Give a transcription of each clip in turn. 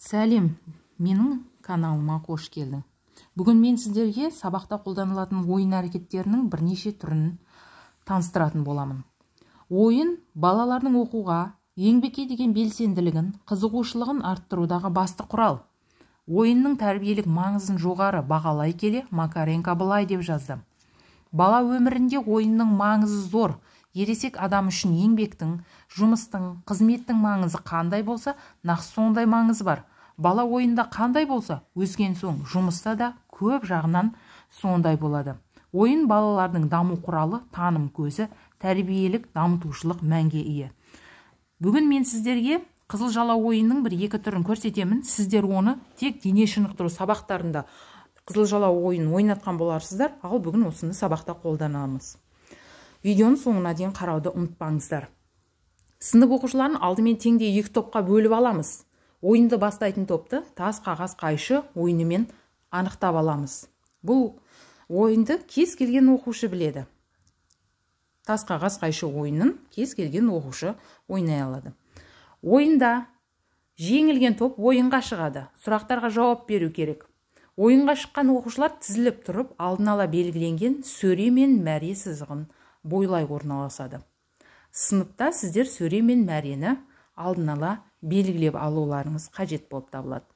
Сәлем, менің каналыма қош келдің. Бүгін мен сіздерге сабақта қолданылатын ойын әрекеттерінің бірнеше түрін таныстыратын боламын. Ойын балалардың оқуға, еңбекке деген белсенділігін, қызығушылығын арттырудағы басты құрал. Ойынның тәрбиелік маңызын жоғары бағалай келе Макаренко былай деп жазды: бала өмірінде ойынның маңызы зор. Ересек адам үшін еңбектің, жұмыстың, қызметтің маңызы қандай болса, нақ сондай маңызы бар. Бала ойында қандай болса, өскен соң жұмыста да көп жағынан сондай болады. Ойын балалардың даму құралы, таным көзі, тәрбиелік, дамытушылық мәнге ие. Бүгін мен сіздерге қызыл жалау ойынның бір-екі түрін көрсетемін. Сіздер оны тек дене шынықтыру сабақтарында қызыл жалау ойынын ойнатқан боларсыздар, ал бүгін осыны сабақта қолданамыз. Видеоның соңына дейін қарауды ұмытпаңыздар. Сынып оқушыларын алдымен теңдей екі топқа бөліп аламыз. Ойынды бастайтын топты тас, қағаз, қайшы ойынымен анықтап аламыз. Бұл ойынды кез келген оқушы біледі. Тас, қағаз, қайшы ойынын кез келген оқушы ойнай алады. Ойында жеңілген топ ойынға шығады. Сұрақтарға жауап беру керек. Ойынға шыққан оқушылар тізіліп тұрып, алдын ала белгіленген сөре мен мәре сызығын бойлай орналасады. Сыныпта сіздер сөре мен мәрені алдын ала белгілеп алуларыңыз қажет болып табылады.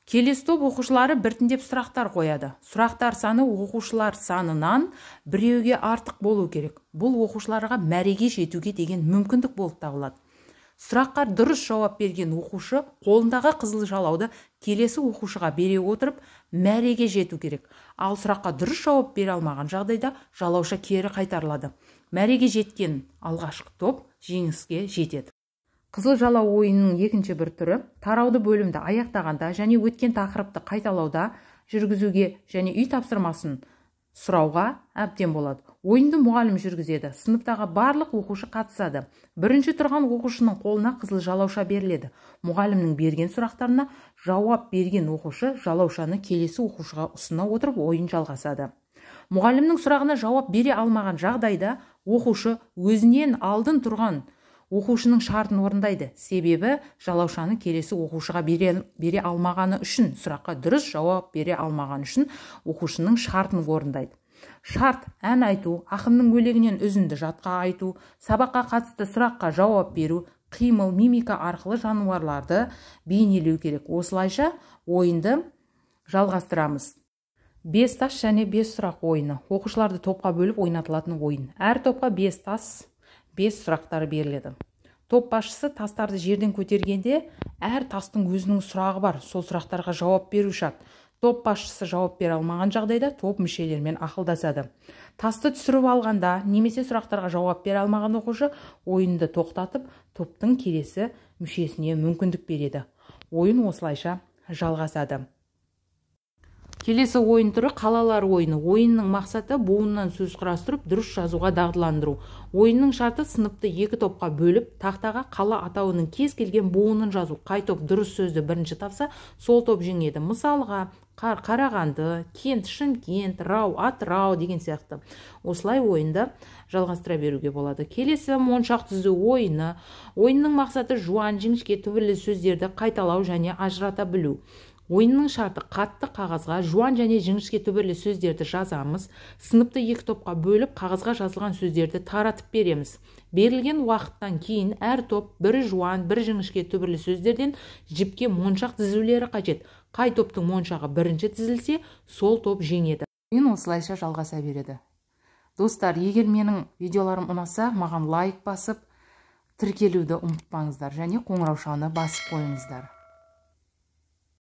Келесі топ оқушылары біртіндеп сұрақтар қояды. Сұрақтар саны оқушылар санынан біреуге артық болу керек. Бұл оқушыларға мәреге жетуге деген мүмкіндік болып табылады. Сұраққа дұрыс жауап берген оқушы қолындағы қызыл жалауды келесі оқушыға бере отырып мәреге жету керек. Ал сұраққа дұрыс жауап бере алмаған жағдайда жалауша кері қайтарылады. Мәреге жеткен алғашқы топ жеңіске жетеді. Қызыл жалау ойынының екінші бір түрі тарауды бөлімді аяқтағанда және өткен тақырыпты қайталауда жүргізуге және үй тапсырмасын сұрауға әбден болады. Ойынды мұғалім жүргізеді. Сыныптағы барлық оқушы қатысады. Бірінші тұрған оқушының қолына қызыл жалауша беріледі. Мұғалімнің берген сұрақтарына жауап берген оқушы жалаушаны келесі оқушыға ұсына отырып ойын жалғасады. Мұғалімнің сұрағына жауап бере алмаған жағдайда оқушы өзінен алдын тұрған оқушының шартын орындайды. Себебі жалаушаны келесі оқушыға бере алмағаны үшін, сұраққа дұрыс жауап бере алмаған үшін оқушының шартын орындайды. Шарт ән айту, ақынның өлеңінен үзінді жатқа айту, сабаққа қатысты сұраққа жауап беру, қимыл, мимика арқылы жануарларды бейнелеу керек. Осылайша ойынды жалғастырамыз. 5 тас және 5 сұрақ ойыны. Оқушыларды топқа бөліп ойнатылатын ойын. Әр топқа 5 тас, 5 сұрақтары беріледі. Топ басшысы тастарды жерден көтергенде әр тастың өзінің сұрағы бар. Сол сұрақтарға жауап беру шарт. Топ басшысы жауап бере алмаған жағдайда топ мүшелерімен ақылдасады. Тасты түсіріп алғанда немесе сұрақтарға жауап бере алмаған оқушы ойынды тоқтатып, топтың келесі мүшесіне мүмкіндік береді. Ойын осылайша жалғасады. Келесі ойын түрі қалалар ойыны. Ойынның мақсаты буыннан сөз құрастырып, дұрыс жазуға дағдыландыру. Ойынның шарты сыныпты екі топқа бөліп, тақтаға қала атауының кез келген буынын жазу. Қай топ дұрыс сөзді бірінші тапса, сол топ жеңеді. Мысалға, Қарағанды, Кент, Шымкент, Рау, Атырау деген сияқты. Осылай ойынды жалғастыра беруге болады. Келесі моншақ түзу ойыны. Ойынның мақсаты жуан, жіңішке түбірлі сөздерді қайталау және ажырата білу. Ойынның шарты қатты қағазға жуан және жіңішке түбірлі сөздерді жазамыз. Сыныпты екі топқа бөліп, қағазға жазылған сөздерді таратып береміз. Берілген уақыттан кейін әр топ бір жуан, бір жіңішке түбірлі сөздерден жіпке моншақ тізулері қажет. Қай топтың моншағы бірінші тізілсе, сол топ жеңеді. Ойын осылайша жалғаса береді. Достар, егер менің видеоларым ұнаса, маған лайк басып, тіркелуді ұмытпаңыздар және қоңыраушаны басып қойыңыздар.